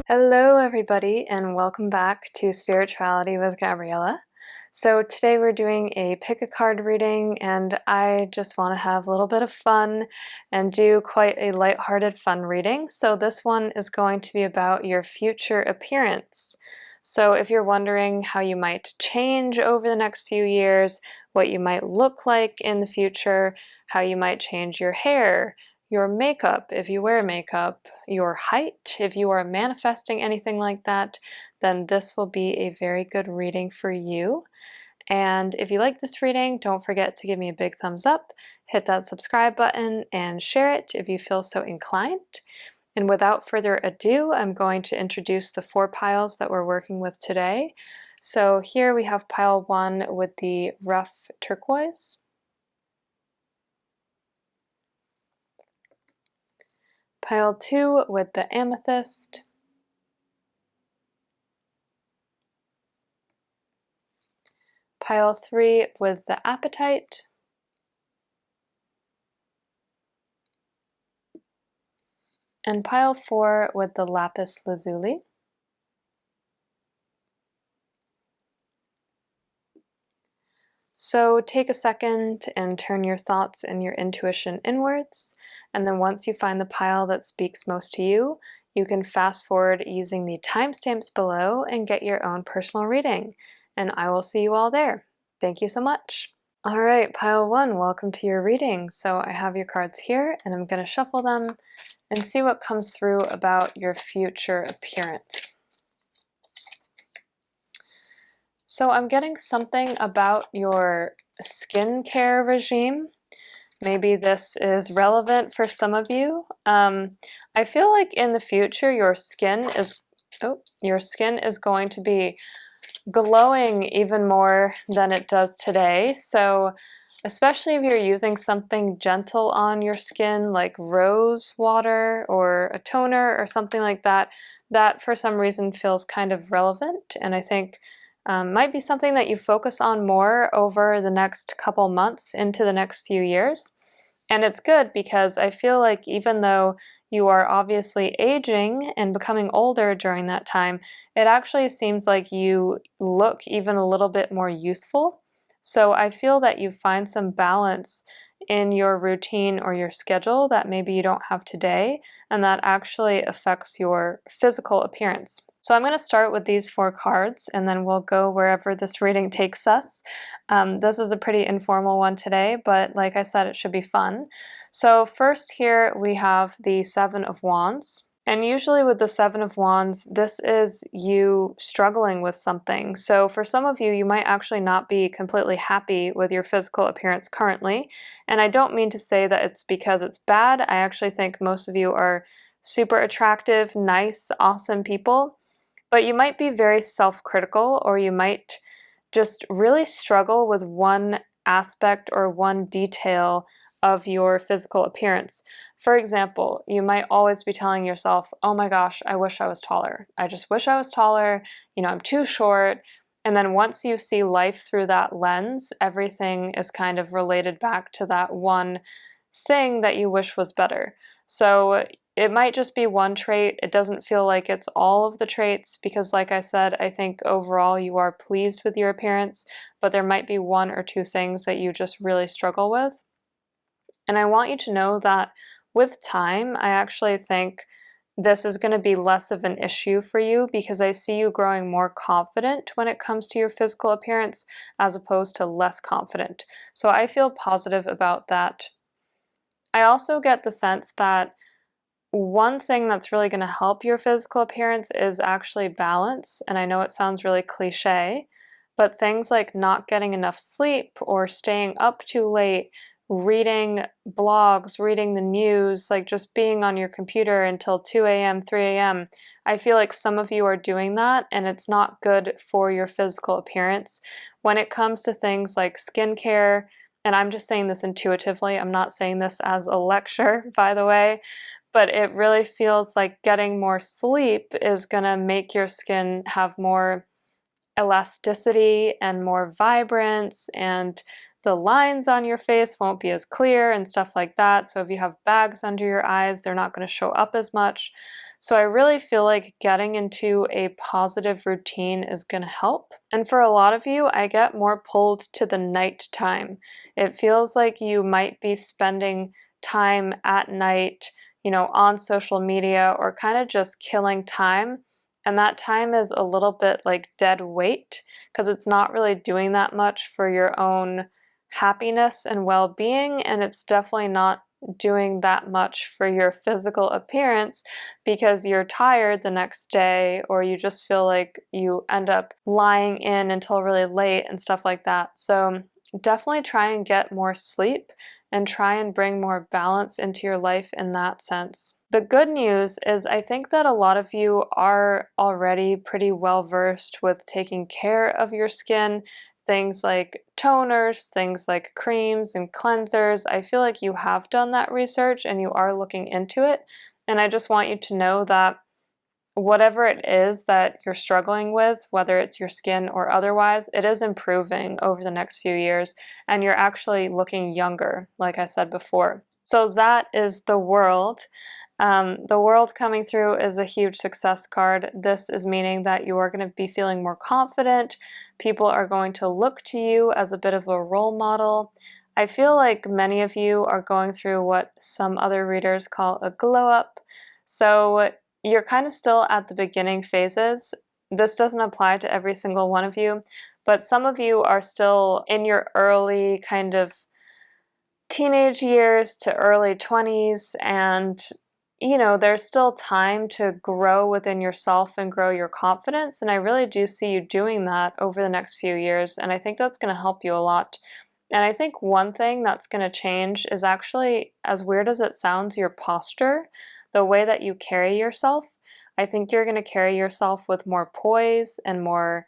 Hello, everybody, and welcome back to Spirituality with Gabriella. So today we're doing a pick a card reading, and I just want to have a little bit of fun and do quite a lighthearted fun reading. So this one is going to be about your future appearance. So if you're wondering how you might change over the next few years, what you might look like in the future, how you might change your hair, your makeup, if you wear makeup, your height, if you are manifesting anything like that, then this will be a very good reading for you. And if you like this reading, don't forget to give me a big thumbs up, hit that subscribe button, and share it if you feel so inclined. And without further ado, I'm going to introduce the 4 piles that we're working with today. So here we have pile 1 with the rough turquoise. Pile 2 with the amethyst. Pile 3 with the apetite. And pile 4 with the lapis lazuli. So take a second and turn your thoughts and your intuition inwards, and then once you find the pile that speaks most to you, you can fast forward using the timestamps below and get your own personal reading. And I will see you all there. Thank you so much. All right, pile 1, welcome to your reading. So I have your cards here, and I'm going to shuffle them and see what comes through about your future appearance. So I'm getting something about your skincare regime. Maybe this is relevant for some of you. I feel like in the future your skin is going to be glowing even more than it does today. So especially if you're using something gentle on your skin like rose water or a toner or something like that, that for some reason feels kind of relevant, and I think might be something that you focus on more over the next couple months into the next few years. And it's good because I feel like even though you are obviously aging and becoming older during that time, it actually seems like you look even a little bit more youthful. So I feel that you find some balance in your routine or your schedule that maybe you don't have today, and that actually affects your physical appearance. So I'm going to start with these 4 cards, and then we'll go wherever this reading takes us. This is a pretty informal one today, but like I said, it should be fun. So first here we have the 7 of Wands. And usually with the 7 of Wands, this is you struggling with something. So for some of you, you might actually not be completely happy with your physical appearance currently. And I don't mean to say that it's because it's bad. I actually think most of you are super attractive, nice, awesome people. But you might be very self-critical, or you might just really struggle with one aspect or one detail of your physical appearance. For example, you might always be telling yourself, oh my gosh, I wish I was taller. I just wish I was taller. I'm too short. And then once you see life through that lens, everything is kind of related back to that one thing that you wish was better. So it might just be one trait. It doesn't feel like it's all of the traits because, like I said, I think overall you are pleased with your appearance, but there might be 1 or 2 things that you just really struggle with. And I want you to know that with time, I actually think this is going to be less of an issue for you because I see you growing more confident when it comes to your physical appearance as opposed to less confident. So I feel positive about that. I also get the sense that one thing that's really going to help your physical appearance is actually balance. And I know it sounds really cliche, but things like not getting enough sleep or staying up too late, reading blogs, reading the news, like just being on your computer until 2 a.m., 3 a.m. I feel like some of you are doing that, and it's not good for your physical appearance. When it comes to things like skincare, and I'm just saying this intuitively, I'm not saying this as a lecture, by the way, but it really feels like getting more sleep is going to make your skin have more elasticity and more vibrance, and the lines on your face won't be as clear and stuff like that. So if you have bags under your eyes, they're not going to show up as much. So I really feel like getting into a positive routine is going to help. And for a lot of you, I get more pulled to the night time. It feels like you might be spending time at night, on social media or kind of just killing time. And that time is a little bit like dead weight because it's not really doing that much for your own happiness and well-being, and it's definitely not doing that much for your physical appearance because you're tired the next day, or you just feel like you end up lying in until really late and stuff like that. So definitely try and get more sleep and try and bring more balance into your life in that sense. The good news is I think that a lot of you are already pretty well versed with taking care of your skin. Things like toners, things like creams and cleansers. I feel like you have done that research and you are looking into it. And I just want you to know that whatever it is that you're struggling with, whether it's your skin or otherwise, it is improving over the next few years, and you're actually looking younger, like I said before. So that is the world. The world coming through is a huge success card. This is meaning that you are going to be feeling more confident. People are going to look to you as a bit of a role model. I feel like many of you are going through what some other readers call a glow up. So you're kind of still at the beginning phases. This doesn't apply to every single one of you, but some of you are still in your early kind of teenage years to early 20s, and there's still time to grow within yourself and grow your confidence, and I really do see you doing that over the next few years, and I think that's going to help you a lot. And I think one thing that's going to change is actually, as weird as it sounds, your posture, the way that you carry yourself. I think you're going to carry yourself with more poise and more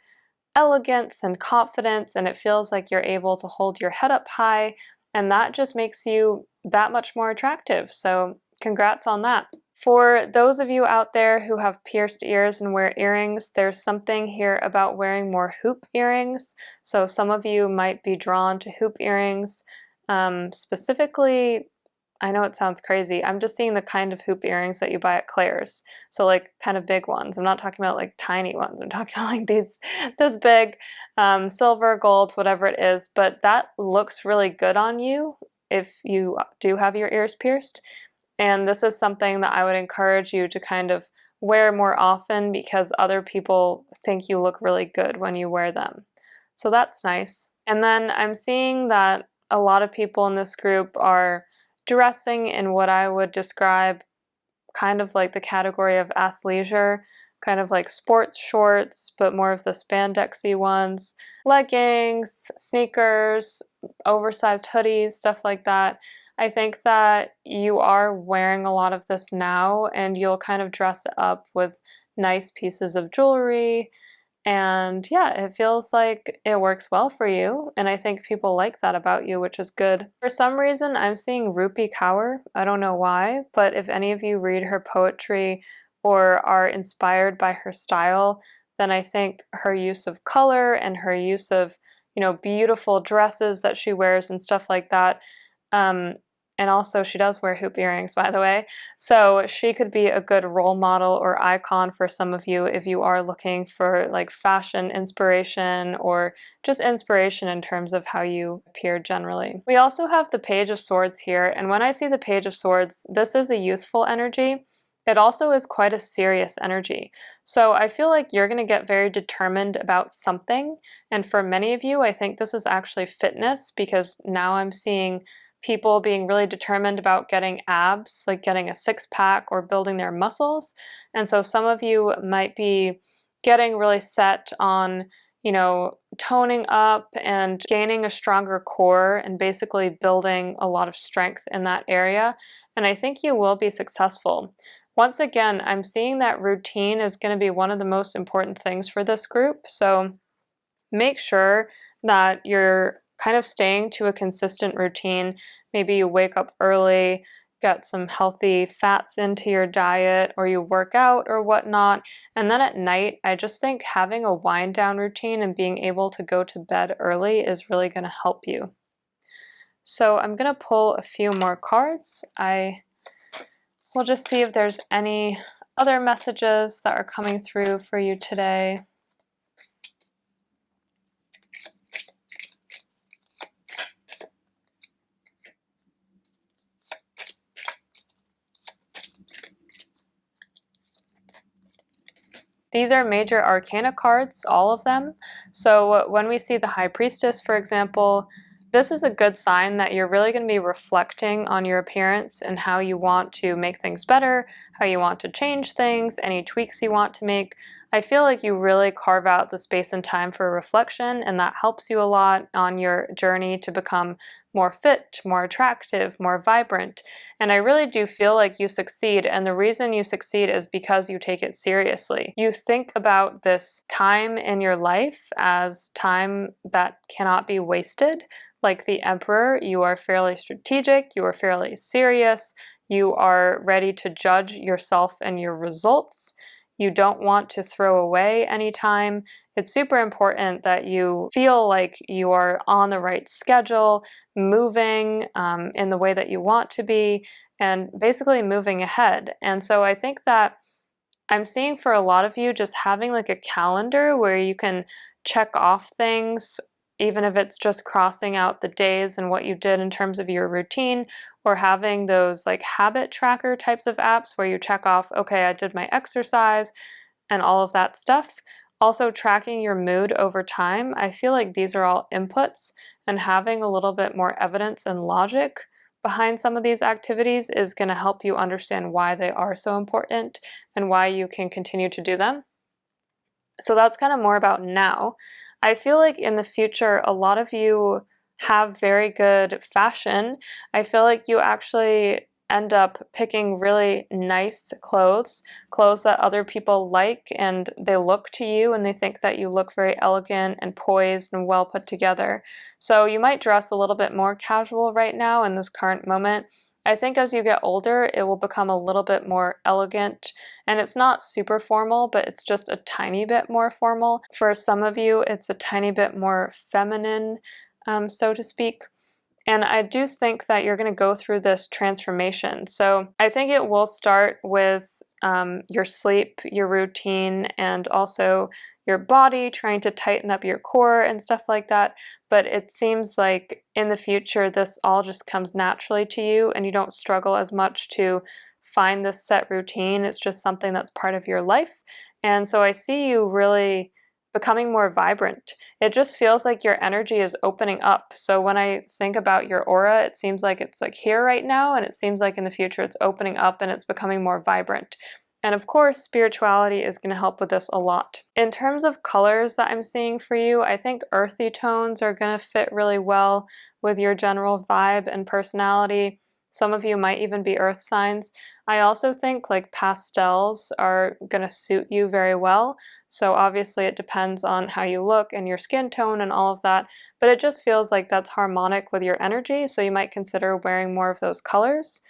elegance and confidence, and it feels like you're able to hold your head up high, and that just makes you that much more attractive. So congrats on that. For those of you out there who have pierced ears and wear earrings, there's something here about wearing more hoop earrings. So some of you might be drawn to hoop earrings. Specifically, I know it sounds crazy, I'm just seeing the kind of hoop earrings that you buy at Claire's. So like kind of big ones. I'm not talking about like tiny ones. I'm talking about like this big, silver, gold, whatever it is. But that looks really good on you if you do have your ears pierced. And this is something that I would encourage you to kind of wear more often because other people think you look really good when you wear them. So that's nice. And then I'm seeing that a lot of people in this group are dressing in what I would describe kind of like the category of athleisure, kind of like sports shorts, but more of the spandexy ones, leggings, sneakers, oversized hoodies, stuff like that. I think that you are wearing a lot of this now, and you'll kind of dress up with nice pieces of jewelry. And yeah, it feels like it works well for you, and I think people like that about you, which is good. For some reason, I'm seeing Rupi Kaur. I don't know why, but if any of you read her poetry or are inspired by her style, then I think her use of color and her use of, beautiful dresses that she wears and stuff like that, and also she does wear hoop earrings, by the way, so she could be a good role model or icon for some of you if you are looking for like fashion inspiration or just inspiration in terms of how you appear generally. We also have the Page of Swords here, and when I see the Page of Swords, this is a youthful energy. It also is quite a serious energy. So I feel like you're going to get very determined about something, and for many of you, I think this is actually fitness, because now I'm seeing people being really determined about getting abs, like getting a six-pack or building their muscles. And so some of you might be getting really set on, toning up and gaining a stronger core and basically building a lot of strength in that area. And I think you will be successful. Once again, I'm seeing that routine is going to be one of the most important things for this group. So make sure that you're kind of staying to a consistent routine. Maybe you wake up early, get some healthy fats into your diet, or you work out or whatnot. And then at night, I just think having a wind down routine and being able to go to bed early is really going to help you. So I'm going to pull a few more cards. I will just see if there's any other messages that are coming through for you today. These are major arcana cards, all of them. So when we see the High Priestess, for example, this is a good sign that you're really going to be reflecting on your appearance and how you want to make things better, how you want to change things, any tweaks you want to make. I feel like you really carve out the space and time for reflection, and that helps you a lot on your journey to become more fit, more attractive, more vibrant. And I really do feel like you succeed, and the reason you succeed is because you take it seriously. You think about this time in your life as time that cannot be wasted. Like the Emperor, you are fairly strategic, you are fairly serious, you are ready to judge yourself and your results. You don't want to throw away any time. It's super important that you feel like you are on the right schedule, moving in the way that you want to be, and basically moving ahead. And so I think that I'm seeing for a lot of you just having like a calendar where you can check off things, even if it's just crossing out the days and what you did in terms of your routine, or having those like habit tracker types of apps where you check off, okay, I did my exercise and all of that stuff. Also, tracking your mood over time. I feel like these are all inputs, and having a little bit more evidence and logic behind some of these activities is going to help you understand why they are so important and why you can continue to do them. So that's kind of more about now. I feel like in the future, a lot of you have very good fashion. I feel like you actually end up picking really nice clothes, clothes that other people like, and they look to you and they think that you look very elegant and poised and well put together. So you might dress a little bit more casual right now in this current moment. I think as you get older, it will become a little bit more elegant, and it's not super formal, but it's just a tiny bit more formal. For some of you, it's a tiny bit more feminine, so to speak. And I do think that you're going to go through this transformation. So I think it will start with your sleep, your routine, and also your body, trying to tighten up your core and stuff like that. But it seems like in the future, this all just comes naturally to you and you don't struggle as much to find this set routine. It's just something that's part of your life. And so I see you really becoming more vibrant. It just feels like your energy is opening up. So when I think about your aura, it seems like it's like here right now, and it seems like in the future it's opening up and it's becoming more vibrant. And of course, spirituality is going to help with this a lot. In terms of colors that I'm seeing for you, I think earthy tones are going to fit really well with your general vibe and personality. Some of you might even be earth signs. I also think like pastels are going to suit you very well. So obviously it depends on how you look and your skin tone and all of that, but it just feels like that's harmonic with your energy, so you might consider wearing more of those colors.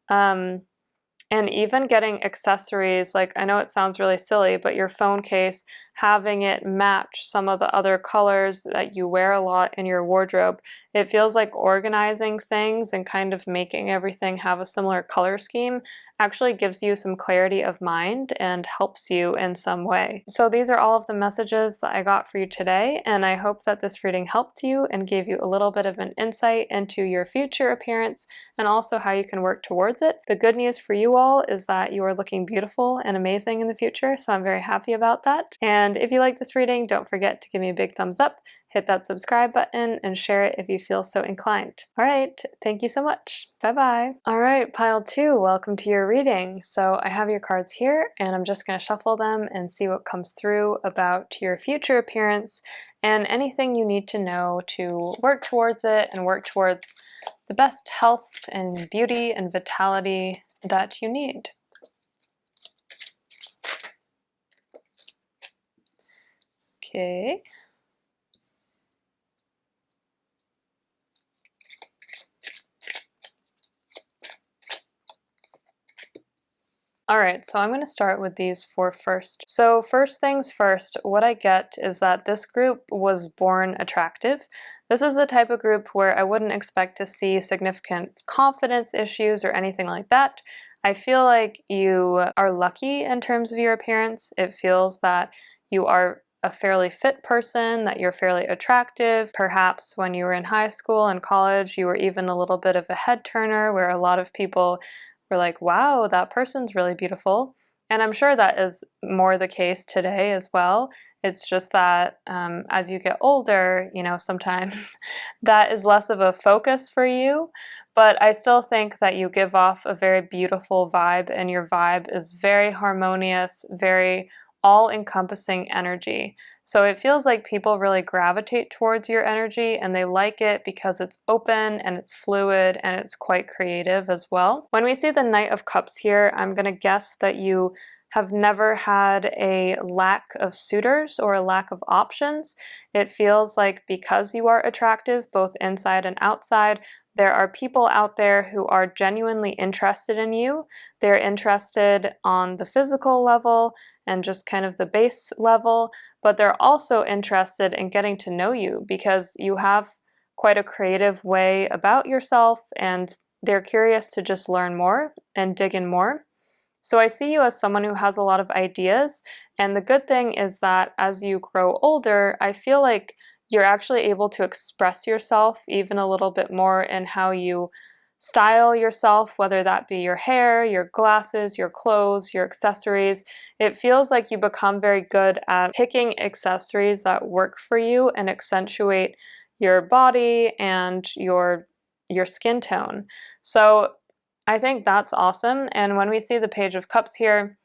And even getting accessories, like I know it sounds really silly, but your phone case, having it match some of the other colors that you wear a lot in your wardrobe, it feels like organizing things and kind of making everything have a similar color scheme actually gives you some clarity of mind and helps you in some way. So these are all of the messages that I got for you today, and I hope that this reading helped you and gave you a little bit of an insight into your future appearance and also how you can work towards it. The good news for you all is that you are looking beautiful and amazing in the future, so I'm very happy about that. And if you like this reading, don't forget to give me a big thumbs up, hit that subscribe button, and share it if you feel so inclined. All right, thank you so much. Bye-bye. All right, pile 2, welcome to your reading. So I have your cards here, and I'm just going to shuffle them and see what comes through about your future appearance and anything you need to know to work towards it and work towards the best health and beauty and vitality that you need. Okay. All right, so I'm going to start with these four first. So first things first, what I get is that this group was born attractive. This is the type of group where I wouldn't expect to see significant confidence issues or anything like that. I feel like you are lucky in terms of your appearance. It feels that you are a fairly fit person, that you're fairly attractive. Perhaps when you were in high school and college, you were even a little bit of a head turner where a lot of people we're like, wow, that person's really beautiful. And I'm sure that is more the case today as well. It's just that as you get older, you know, sometimes that is less of a focus for you. But I still think that you give off a very beautiful vibe, and your vibe is very harmonious, very all-encompassing energy. So it feels like people really gravitate towards your energy and they like it because it's open and it's fluid and it's quite creative as well. When we see the Knight of Cups here, I'm going to guess that you have never had a lack of suitors or a lack of options. It feels like because you are attractive both inside and outside, there are people out there who are genuinely interested in you. They're interested on the physical level and just kind of the base level, but they're also interested in getting to know you because you have quite a creative way about yourself and they're curious to just learn more and dig in more. So I see you as someone who has a lot of ideas, and the good thing is that as you grow older, I feel like you're actually able to express yourself even a little bit more in how you style yourself, whether that be your hair, your glasses, your clothes, your accessories. It feels like you become very good at picking accessories that work for you and accentuate your body and your skin tone. So I think that's awesome. And when we see the Page of Cups here,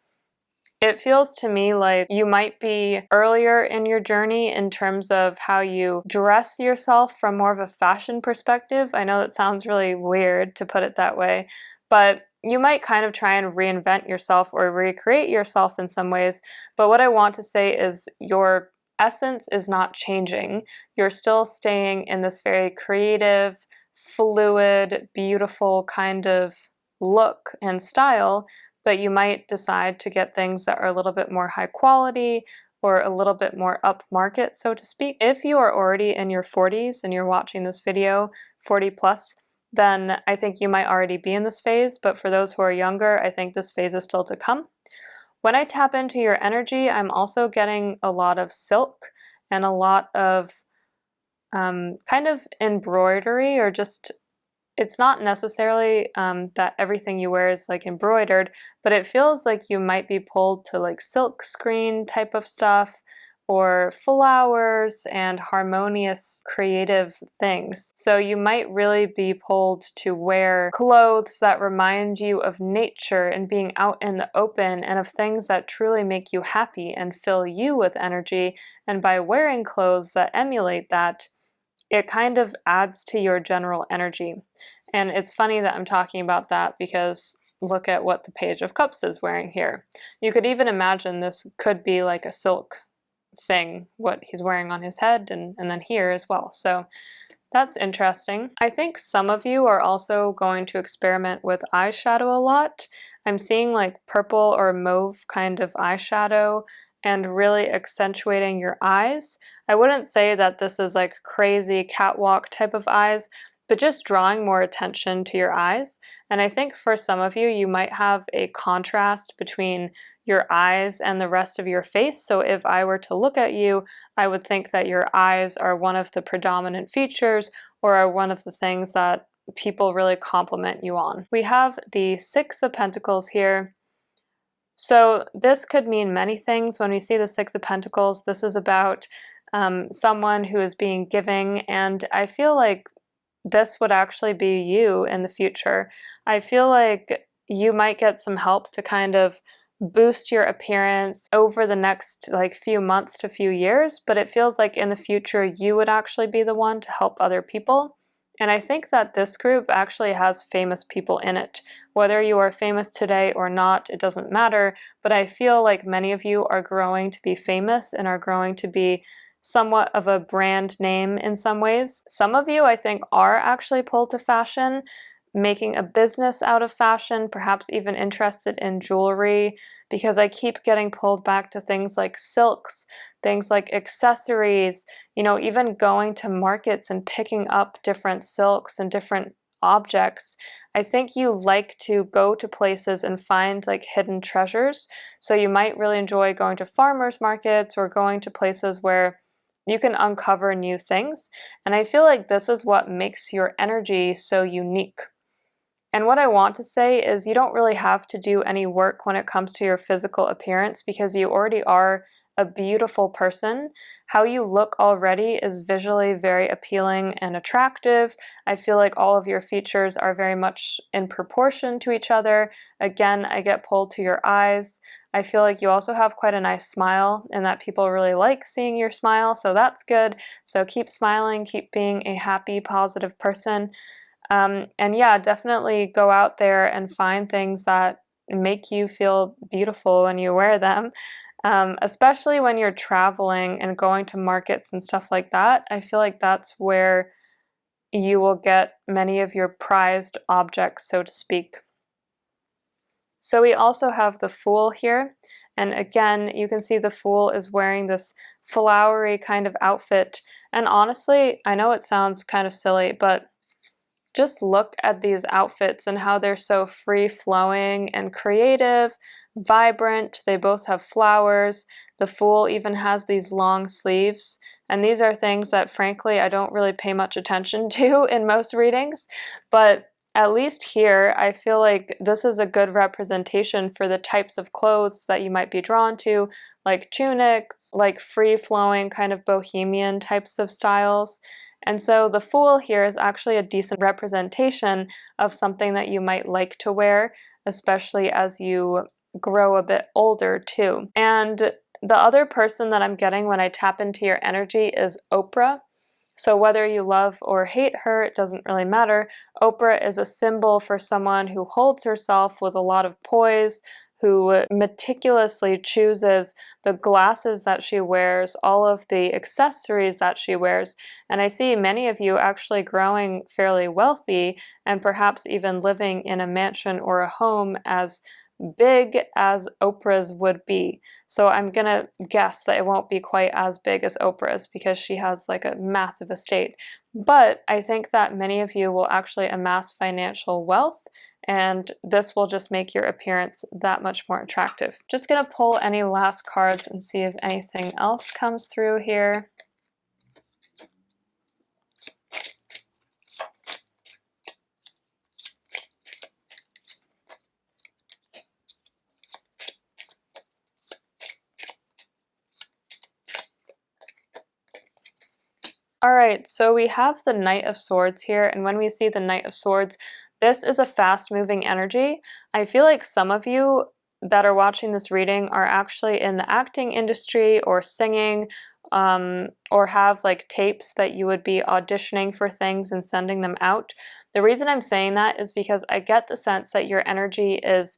it feels to me like you might be earlier in your journey in terms of how you dress yourself from more of a fashion perspective. I know that sounds really weird to put it that way, but you might kind of try and reinvent yourself or recreate yourself in some ways. But what I want to say is your essence is not changing. You're still staying in this very creative, fluid, beautiful kind of look and style, but you might decide to get things that are a little bit more high quality or a little bit more upmarket, so to speak. If you are already in your 40s and you're watching this video, 40 plus, then I think you might already be in this phase, but for those who are younger, I think this phase is still to come. When I tap into your energy, I'm also getting a lot of silk and a lot of kind of embroidery or just it's not necessarily that everything you wear is like embroidered, but it feels like you might be pulled to like silk screen type of stuff or flowers and harmonious creative things. So you might really be pulled to wear clothes that remind you of nature and being out in the open and of things that truly make you happy and fill you with energy. And by wearing clothes that emulate that, it kind of adds to your general energy. And it's funny that I'm talking about that because look at what the Page of Cups is wearing here. You could even imagine this could be like a silk thing, what he's wearing on his head and then here as well. So that's interesting. I think some of you are also going to experiment with eyeshadow a lot. I'm seeing like purple or mauve kind of eyeshadow and really accentuating your eyes. I wouldn't say that this is like crazy catwalk type of eyes, but just drawing more attention to your eyes. And I think for some of you, you might have a contrast between your eyes and the rest of your face. So if I were to look at you, I would think that your eyes are one of the predominant features or are one of the things that people really compliment you on. We have the Six of Pentacles here. So this could mean many things. When we see the Six of Pentacles, this is about someone who is being giving, and I feel like this would actually be you in the future. I feel like you might get some help to kind of boost your appearance over the next like few months to few years, but it feels like in the future you would actually be the one to help other people. And I think that this group actually has famous people in it. Whether you are famous today or not, it doesn't matter, but I feel like many of you are growing to be famous and are growing to be somewhat of a brand name in some ways. Some of you, I think, are actually pulled to fashion, making a business out of fashion, perhaps even interested in jewelry, because I keep getting pulled back to things like silks, things like accessories, you know, even going to markets and picking up different silks and different objects. I think you like to go to places and find like hidden treasures. So you might really enjoy going to farmers markets or going to places where you can uncover new things. And I feel like this is what makes your energy so unique. And what I want to say is you don't really have to do any work when it comes to your physical appearance because you already are a beautiful person. How you look already is visually very appealing and attractive. I feel like all of your features are very much in proportion to each other. Again, I get pulled to your eyes. I feel like you also have quite a nice smile and that people really like seeing your smile, so that's good. So keep smiling, keep being a happy, positive person. And yeah, definitely go out there and find things that make you feel beautiful when you wear them. Especially when you're traveling and going to markets and stuff like that. I feel like that's where you will get many of your prized objects, so to speak. So we also have the Fool here. And again, you can see the Fool is wearing this flowery kind of outfit. And honestly, I know it sounds kind of silly, but just look at these outfits and how they're so free-flowing and creative, vibrant. They both have flowers. The Fool even has these long sleeves. And these are things that, frankly, I don't really pay much attention to in most readings. But at least here, I feel like this is a good representation for the types of clothes that you might be drawn to, like tunics, like free-flowing kind of bohemian types of styles. And so the Fool here is actually a decent representation of something that you might like to wear, especially as you grow a bit older too. And the other person that I'm getting when I tap into your energy is Oprah. So whether you love or hate her, it doesn't really matter. Oprah is a symbol for someone who holds herself with a lot of poise, who meticulously chooses the glasses that she wears, all of the accessories that she wears. And I see many of you actually growing fairly wealthy and perhaps even living in a mansion or a home as big as Oprah's would be. So I'm gonna guess that it won't be quite as big as Oprah's because she has like a massive estate. But I think that many of you will actually amass financial wealth, and this will just make your appearance that much more attractive. Just gonna pull any last cards and see if anything else comes through here. All right, so we have the Knight of Swords here, and when we see the Knight of Swords, this is a fast-moving energy. I feel like some of you that are watching this reading are actually in the acting industry or singing, or have like tapes that you would be auditioning for things and sending them out. The reason I'm saying that is because I get the sense that your energy is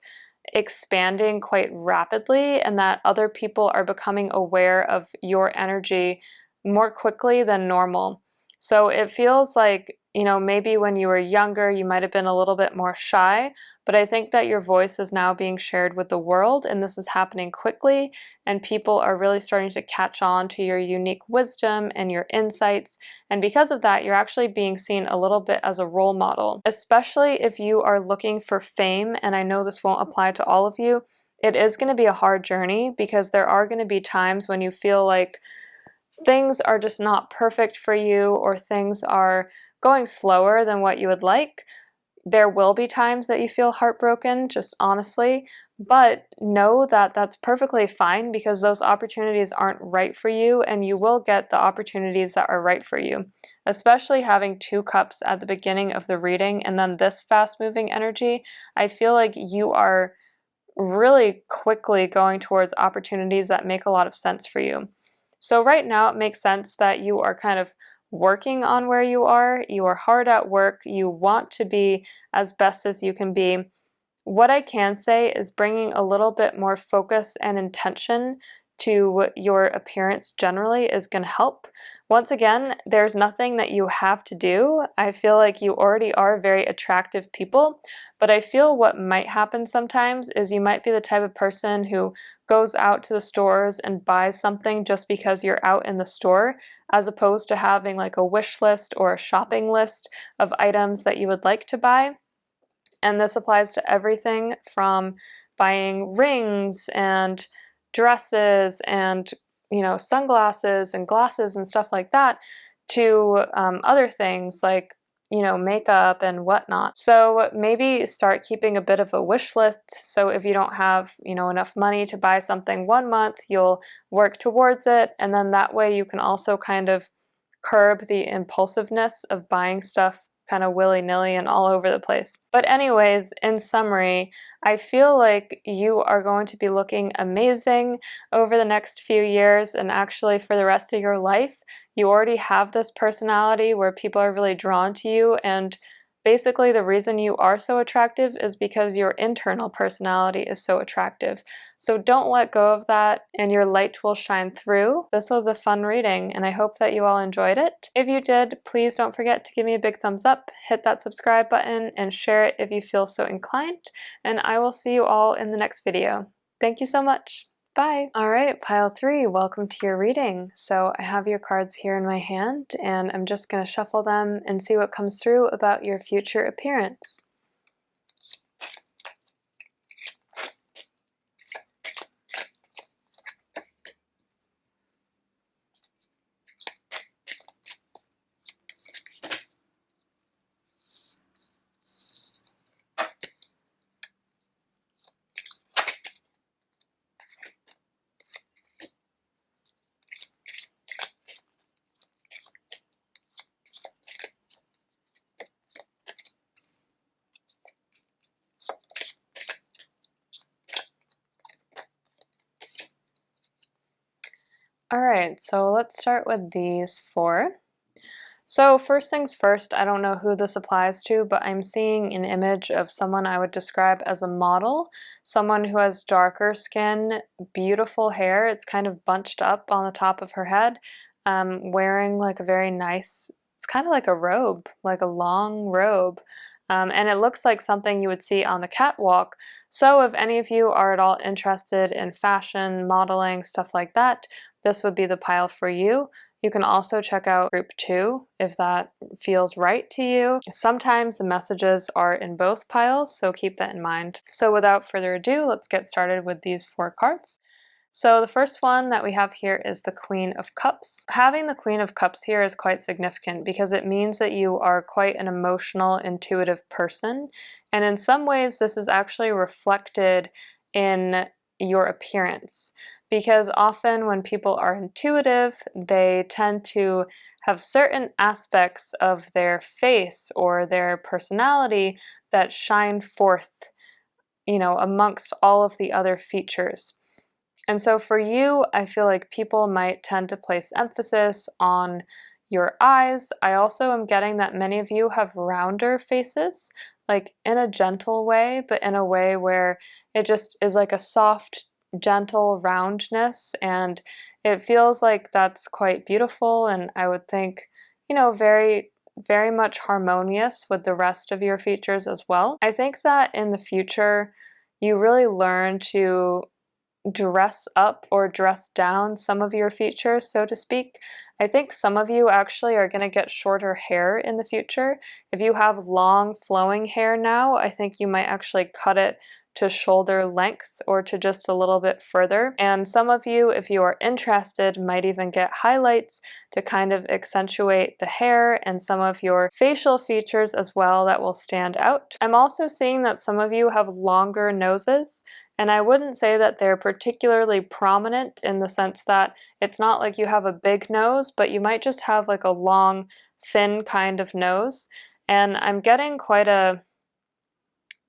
expanding quite rapidly and that other people are becoming aware of your energy more quickly than normal. So it feels like, you know, maybe when you were younger, you might have been a little bit more shy, but I think that your voice is now being shared with the world, and this is happening quickly, and people are really starting to catch on to your unique wisdom and your insights. And because of that, you're actually being seen a little bit as a role model, especially if you are looking for fame. And I know this won't apply to all of you. It is going to be a hard journey because there are going to be times when you feel like things are just not perfect for you or things are going slower than what you would like. There will be times that you feel heartbroken, just honestly, but know that that's perfectly fine because those opportunities aren't right for you, and you will get the opportunities that are right for you. Especially having 2 cups at the beginning of the reading and then this fast-moving energy, I feel like you are really quickly going towards opportunities that make a lot of sense for you. So right now it makes sense that you are kind of working on where you are hard at work, you want to be as best as you can be. What I can say is bringing a little bit more focus and intention to your appearance generally is going to help. Once again, there's nothing that you have to do. I feel like you already are very attractive people, but I feel what might happen sometimes is you might be the type of person who goes out to the stores and buys something just because you're out in the store, as opposed to having like a wish list or a shopping list of items that you would like to buy. And this applies to everything from buying rings and dresses and sunglasses and glasses and stuff like that to other things like makeup and whatnot. So maybe start keeping a bit of a wish list. So if you don't have enough money to buy something one month, you'll work towards it, and then that way you can also kind of curb the impulsiveness of buying stuff kind of willy-nilly and all over the place. But anyways, in summary, I feel like you are going to be looking amazing over the next few years, and actually for the rest of your life. You already have this personality where people are really drawn to you, and basically the reason you are so attractive is because your internal personality is so attractive. So don't let go of that, and your light will shine through. This was a fun reading, and I hope that you all enjoyed it. If you did, please don't forget to give me a big thumbs up, hit that subscribe button, and share it if you feel so inclined, and I will see you all in the next video. Thank you so much. Bye! Alright, pile 3, welcome to your reading. So I have your cards here in my hand, and I'm just going to shuffle them and see what comes through about your future appearance. Alright, so let's start with these 4. So first things first, I don't know who this applies to, but I'm seeing an image of someone I would describe as a model, someone who has darker skin, beautiful hair, it's kind of bunched up on the top of her head, wearing like a very nice, it's kind of like a robe, like a long robe, and it looks like something you would see on the catwalk. So if any of you are at all interested in fashion, modeling, stuff like that, this would be the pile for you. You can also check out group 2 if that feels right to you. Sometimes the messages are in both piles, so keep that in mind. So without further ado, let's get started with these 4 cards. So the first one that we have here is the Queen of Cups. Having the Queen of Cups here is quite significant because it means that you are quite an emotional, intuitive person. And in some ways, this is actually reflected in your appearance. Because often when people are intuitive, they tend to have certain aspects of their face or their personality that shine forth, amongst all of the other features. And so for you, I feel like people might tend to place emphasis on your eyes. I also am getting that many of you have rounder faces, like in a gentle way, but in a way where it just is like a soft, gentle roundness, and it feels like that's quite beautiful, and I would think, very, very much harmonious with the rest of your features as well. I think that in the future, you really learn to dress up or dress down some of your features, so to speak. I think some of you actually are going to get shorter hair in the future. If you have long flowing hair now, I think you might actually cut it to shoulder length or to just a little bit further. And some of you, if you are interested, might even get highlights to kind of accentuate the hair and some of your facial features as well that will stand out. I'm also seeing that some of you have longer noses, and I wouldn't say that they're particularly prominent in the sense that it's not like you have a big nose, but you might just have like a long, thin kind of nose. And I'm getting quite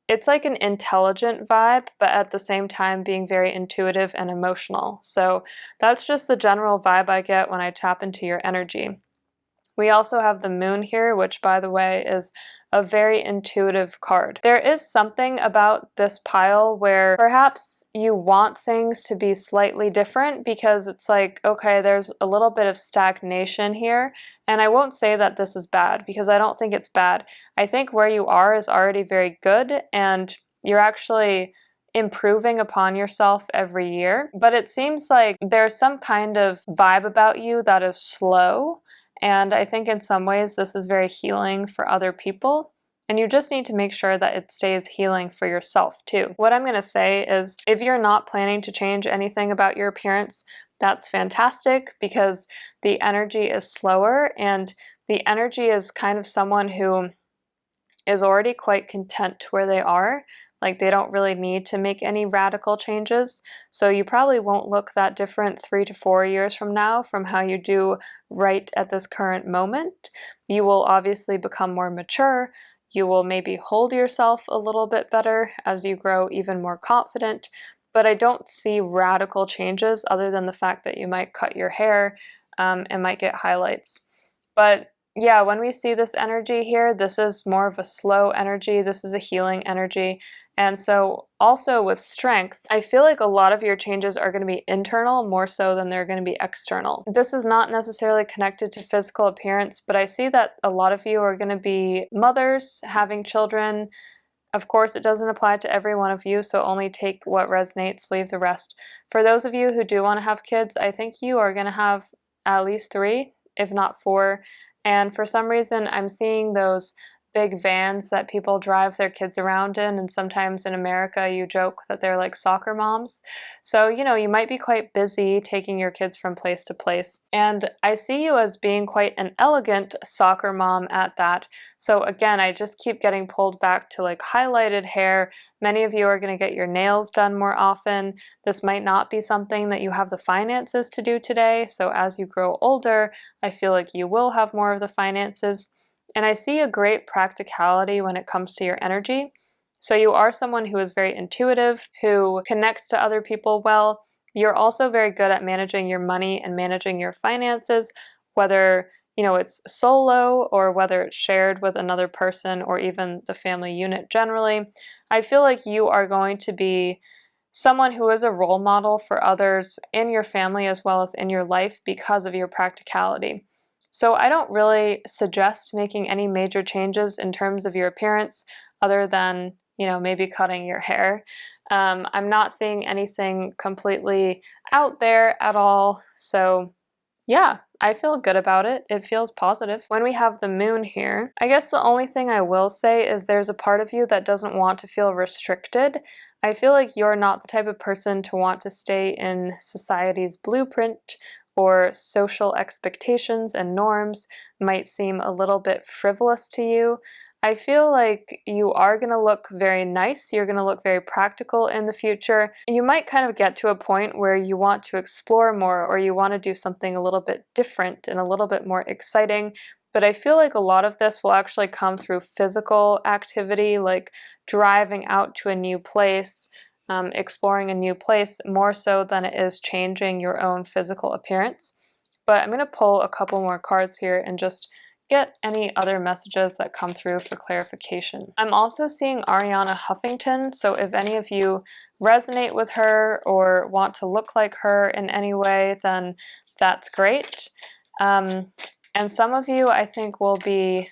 it's like an intelligent vibe, but at the same time being very intuitive and emotional. So that's just the general vibe I get when I tap into your energy. We also have the moon here, which by the way is a very intuitive card. There is something about this pile where perhaps you want things to be slightly different because it's like, okay, there's a little bit of stagnation here. And I won't say that this is bad because I don't think it's bad. I think where you are is already very good and you're actually improving upon yourself every year. But it seems like there's some kind of vibe about you that is slow. And I think in some ways this is very healing for other people. And you just need to make sure that it stays healing for yourself too. What I'm going to say is if you're not planning to change anything about your appearance, that's fantastic because the energy is slower and the energy is kind of someone who is already quite content where they are. Like they don't really need to make any radical changes. So you probably won't look that different 3 to 4 years from now from how you do right at this current moment. You will obviously become more mature. You will maybe hold yourself a little bit better as you grow even more confident. But I don't see radical changes other than the fact that you might cut your hair and might get highlights. But yeah, when we see this energy here, this is more of a slow energy. This is a healing energy. And so also with strength, I feel like a lot of your changes are going to be internal more so than they're going to be external. This is not necessarily connected to physical appearance, but I see that a lot of you are going to be mothers, having children. Of course, it doesn't apply to every one of you, so only take what resonates, leave the rest. For those of you who do want to have kids, I think you are going to have at least 3, if not 4. And for some reason, I'm seeing those big vans that people drive their kids around in, and sometimes in America you joke that they're like soccer moms. So, you might be quite busy taking your kids from place to place. And I see you as being quite an elegant soccer mom at that. So again, I just keep getting pulled back to like highlighted hair. Many of you are going to get your nails done more often. This might not be something that you have the finances to do today. So as you grow older, I feel like you will have more of the finances. And I see a great practicality when it comes to your energy. So you are someone who is very intuitive, who connects to other people well. You're also very good at managing your money and managing your finances, whether it's solo or whether it's shared with another person or even the family unit generally. I feel like you are going to be someone who is a role model for others in your family as well as in your life because of your practicality. So I don't really suggest making any major changes in terms of your appearance other than, maybe cutting your hair. I'm not seeing anything completely out there at all. So yeah, I feel good about it. It feels positive. When we have the moon here, I guess the only thing I will say is there's a part of you that doesn't want to feel restricted. I feel like you're not the type of person to want to stay in society's blueprint, or social expectations and norms might seem a little bit frivolous to you. I feel like you are going to look very nice. You're going to look very practical in the future. You might kind of get to a point where you want to explore more or you want to do something a little bit different and a little bit more exciting. But I feel like a lot of this will actually come through physical activity, like driving out to a new place, exploring a new place, more so than it is changing your own physical appearance. But I'm going to pull a couple more cards here and just get any other messages that come through for clarification. I'm also seeing Ariana Huffington, so if any of you resonate with her or want to look like her in any way, then that's great. And some of you, I think, will be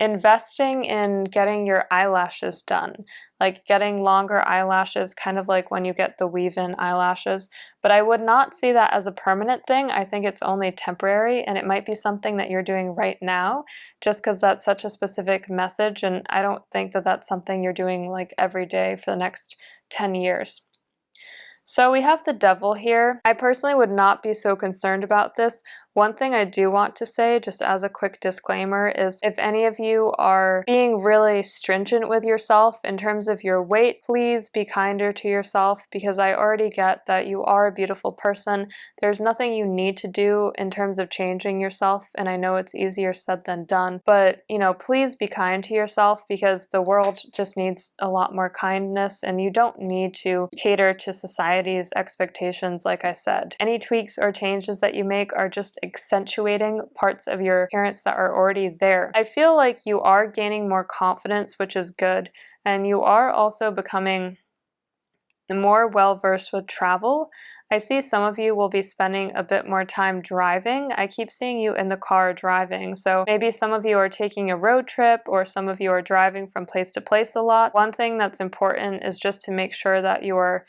investing in getting your eyelashes done, like getting longer eyelashes, kind of like when you get the weave-in eyelashes. But I would not see that as a permanent thing. I think it's only temporary, and it might be something that you're doing right now, just because that's such a specific message, and I don't think that that's something you're doing like every day for the next 10 years. So we have the devil here. I personally would not be so concerned about this. One thing I do want to say, just as a quick disclaimer, is if any of you are being really stringent with yourself in terms of your weight, please be kinder to yourself, because I already get that you are a beautiful person. There's nothing you need to do in terms of changing yourself, and I know it's easier said than done, but please be kind to yourself, because the world just needs a lot more kindness, and you don't need to cater to society's expectations. Like I said, any tweaks or changes that you make are just accentuating parts of your appearance that are already there. I feel like you are gaining more confidence, which is good, and you are also becoming more well-versed with travel. I see some of you will be spending a bit more time driving. I keep seeing you in the car driving, so maybe some of you are taking a road trip or some of you are driving from place to place a lot. One thing that's important is just to make sure that you are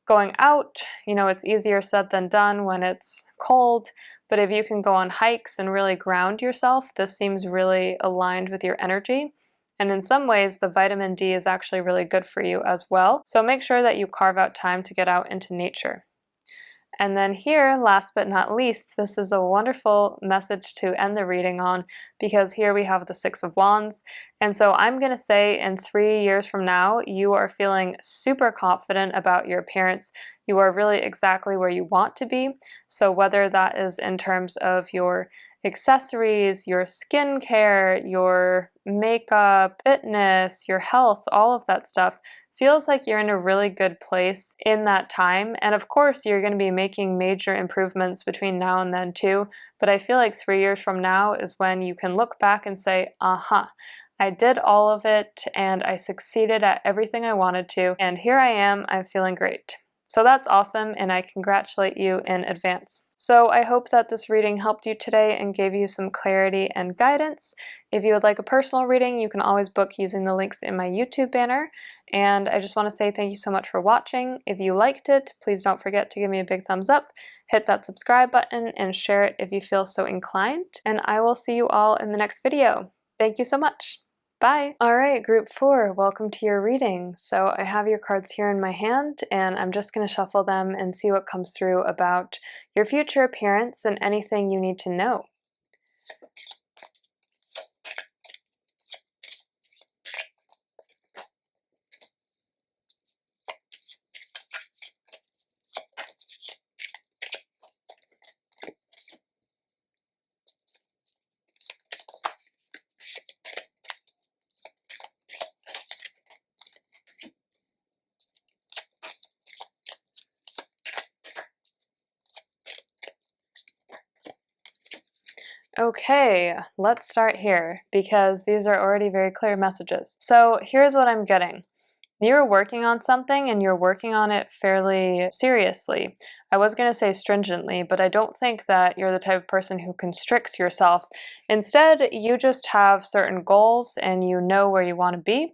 going out. You know, it's easier said than done when it's cold, but if you can go on hikes and really ground yourself, this seems really aligned with your energy. And in some ways, the vitamin D is actually really good for you as well. So make sure that you carve out time to get out into nature. And then here, last but not least, this is a wonderful message to end the reading on, because here we have the Six of Wands. And so I'm going to say in 3 years from now, you are feeling super confident about your appearance. You are really exactly where you want to be. So whether that is in terms of your accessories, your skincare, your makeup, fitness, your health, all of that stuff, feels like you're in a really good place in that time. And of course, you're going to be making major improvements between now and then too. But I feel like 3 years from now is when you can look back and say, aha, I did all of it and I succeeded at everything I wanted to. And here I am, I'm feeling great. So that's awesome, and I congratulate you in advance. So I hope that this reading helped you today and gave you some clarity and guidance. If you would like a personal reading, you can always book using the links in my YouTube banner. And I just want to say thank you so much for watching. If you liked it, please don't forget to give me a big thumbs up, hit that subscribe button, and share it if you feel so inclined. And I will see you all in the next video. Thank you so much. Bye! Alright, group 4, welcome to your reading. So I have your cards here in my hand, and I'm just going to shuffle them and see what comes through about your future appearance and anything you need to know. Okay, let's start here because these are already very clear messages. So here's what I'm getting. You're working on something and you're working on it fairly seriously. I was going to say stringently, but I don't think that you're the type of person who constricts yourself. Instead, you just have certain goals and you know where you want to be.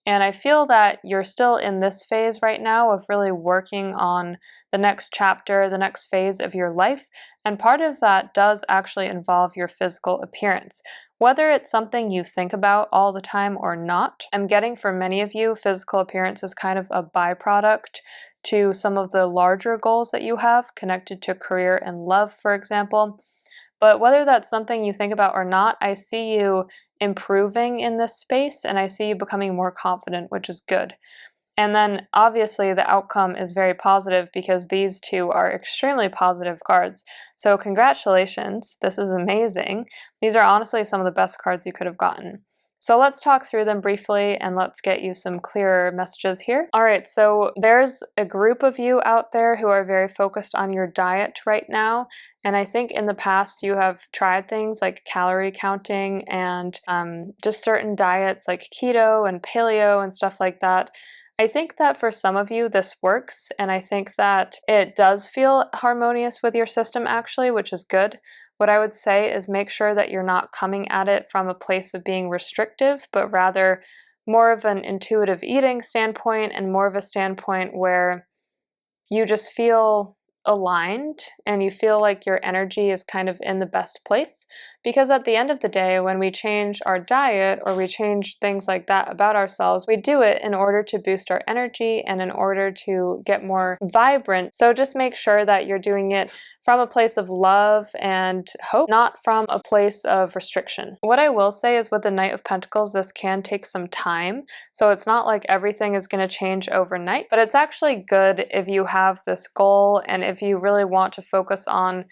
And I feel that you're still in this phase right now of really working on the next chapter, the next phase of your life. And part of that does actually involve your physical appearance. Whether it's something you think about all the time or not, I'm getting for many of you, physical appearance is kind of a byproduct to some of the larger goals that you have connected to career and love, for example. But whether that's something you think about or not, I see you improving in this space and I see you becoming more confident, which is good. And then obviously the outcome is very positive because these two are extremely positive cards. So congratulations, this is amazing. These are honestly some of the best cards you could have gotten. So let's talk through them briefly and let's get you some clearer messages here. All right, so there's a group of you out there who are very focused on your diet right now. And I think in the past you have tried things like calorie counting and just certain diets like keto and paleo and stuff like that. I think that for some of you this works, and I think that it does feel harmonious with your system actually, which is good. What I would say is make sure that you're not coming at it from a place of being restrictive, but rather more of an intuitive eating standpoint and more of a standpoint where you just feel aligned and you feel like your energy is kind of in the best place. Because at the end of the day, when we change our diet or we change things like that about ourselves, we do it in order to boost our energy and in order to get more vibrant. So just make sure that you're doing it from a place of love and hope, not from a place of restriction. What I will say is with the Knight of Pentacles, this can take some time. So it's not like everything is going to change overnight, but it's actually good if you have this goal and if you really want to focus on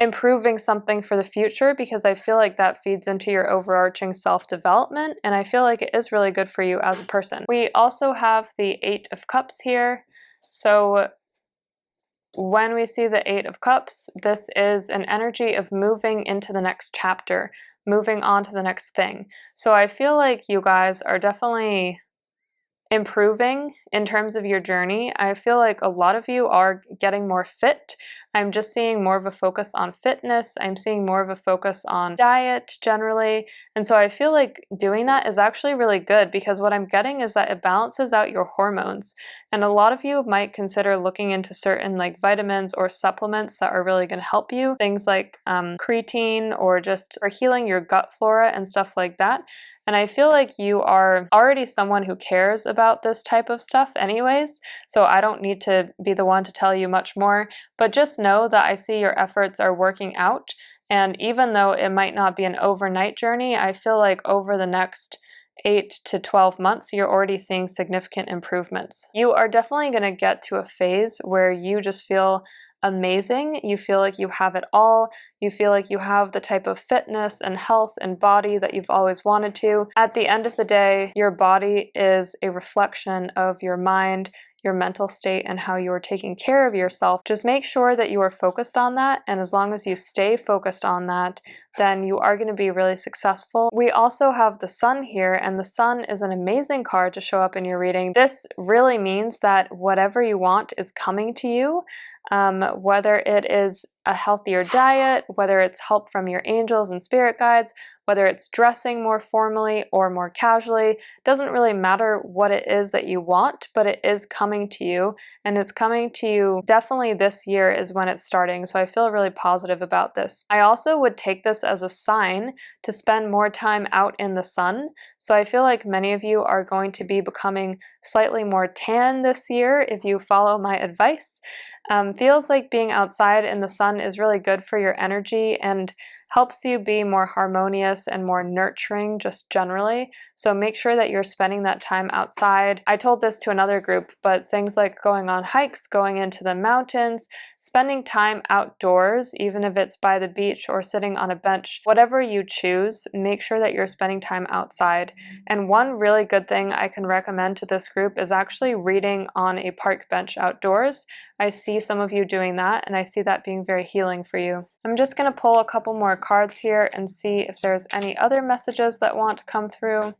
improving something for the future, because I feel like that feeds into your overarching self-development, and I feel like it is really good for you as a person. We also have the Eight of Cups here. So when we see the Eight of Cups, this is an energy of moving into the next chapter, moving on to the next thing. So I feel like you guys are definitely improving in terms of your journey. I feel like a lot of you are getting more fit. I'm just seeing more of a focus on fitness. I'm seeing more of a focus on diet generally. And so I feel like doing that is actually really good because what I'm getting is that it balances out your hormones. And a lot of you might consider looking into certain like vitamins or supplements that are really going to help you. Things like creatine or just for healing your gut flora and stuff like that. And I feel like you are already someone who cares about this type of stuff anyways, so I don't need to be the one to tell you much more, but just know that I see your efforts are working out, and even though it might not be an overnight journey, I feel like over the next 8 to 12 months, you're already seeing significant improvements. You are definitely going to get to a phase where you just feel amazing. You feel like you have it all. You feel like you have the type of fitness and health and body that you've always wanted to. At the end of the day, your body is a reflection of your mind, your mental state, and how you are taking care of yourself. Just make sure that you are focused on that, and as long as you stay focused on that, then you are going to be really successful. We also have the Sun here, and the Sun is an amazing card to show up in your reading. This really means that whatever you want is coming to you. Whether it is a healthier diet, whether it's help from your angels and spirit guides, whether it's dressing more formally or more casually, doesn't really matter what it is that you want, but it is coming to you, and it's coming to you definitely this year is when it's starting, so I feel really positive about this. I also would take this as a sign to spend more time out in the sun, so I feel like many of you are going to be becoming slightly more tan this year if you follow my advice. Feels like being outside in the sun is really good for your energy and helps you be more harmonious and more nurturing just generally. So make sure that you're spending that time outside. I told this to another group, but things like going on hikes, going into the mountains, spending time outdoors, even if it's by the beach or sitting on a bench, whatever you choose, make sure that you're spending time outside. And one really good thing I can recommend to this group is actually reading on a park bench outdoors. I see some of you doing that, and I see that being very healing for you. I'm just going to pull a couple more cards here and see if there's any other messages that want to come through.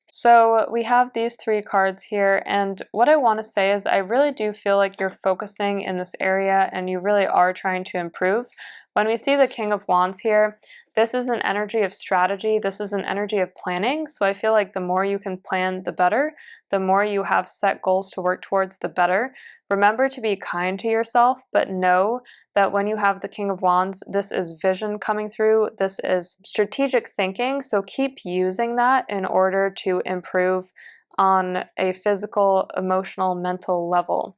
So we have these three cards here, and what I want to say is I really do feel like you're focusing in this area and you really are trying to improve. When we see the King of Wands here, this is an energy of strategy, this is an energy of planning, so I feel like the more you can plan, the better. The more you have set goals to work towards, the better. Remember to be kind to yourself, but know that when you have the King of Wands, this is vision coming through, this is strategic thinking, so keep using that in order to improve on a physical, emotional, mental level.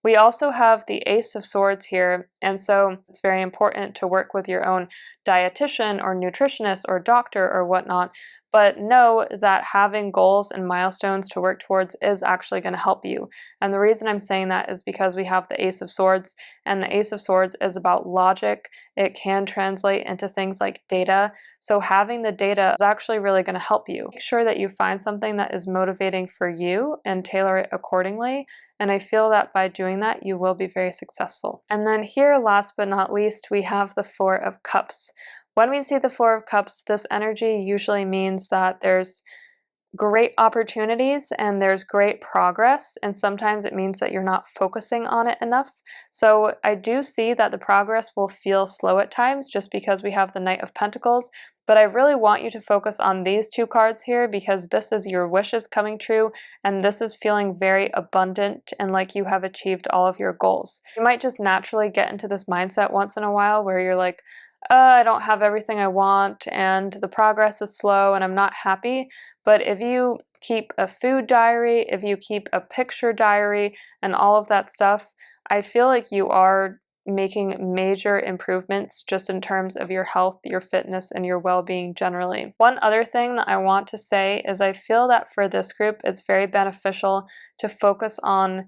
We also have the Ace of Swords here, and so it's very important to work with your own dietitian or nutritionist or doctor or whatnot, but know that having goals and milestones to work towards is actually going to help you. And the reason I'm saying that is because we have the Ace of Swords, and the Ace of Swords is about logic. It can translate into things like data, so having the data is actually really going to help you. Make sure that you find something that is motivating for you and tailor it accordingly. And I feel that by doing that, you will be very successful. And then here, last but not least, we have the Four of Cups. When we see the Four of Cups, this energy usually means that there's great opportunities and there's great progress, and sometimes it means that you're not focusing on it enough. So I do see that the progress will feel slow at times just because we have the Knight of Pentacles, but I really want you to focus on these two cards here because this is your wishes coming true, and this is feeling very abundant and like you have achieved all of your goals. You might just naturally get into this mindset once in a while where you're like, I don't have everything I want and the progress is slow and I'm not happy. But if you keep a food diary, if you keep a picture diary and all of that stuff, I feel like you are making major improvements just in terms of your health, your fitness, and your well-being generally. One other thing that I want to say is I feel that for this group, it's very beneficial to focus on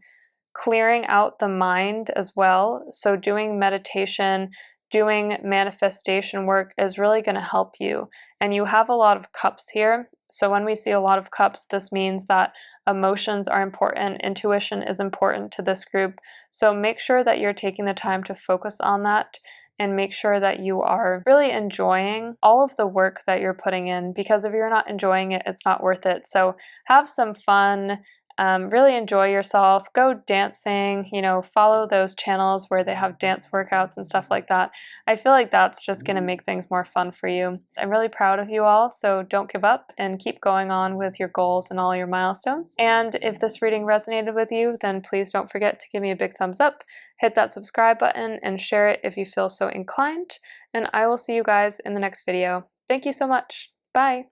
clearing out the mind as well. So doing meditation, doing manifestation work is really going to help you. And you have a lot of cups here. So when we see a lot of cups, this means that emotions are important, intuition is important to this group. So make sure that you're taking the time to focus on that and make sure that you are really enjoying all of the work that you're putting in, because if you're not enjoying it, it's not worth it. So have some fun. Really enjoy yourself, go dancing, follow those channels where they have dance workouts and stuff like that. I feel like that's just going to make things more fun for you. I'm really proud of you all, so don't give up and keep going on with your goals and all your milestones. And if this reading resonated with you, then please don't forget to give me a big thumbs up, hit that subscribe button, and share it if you feel so inclined. And I will see you guys in the next video. Thank you so much. Bye!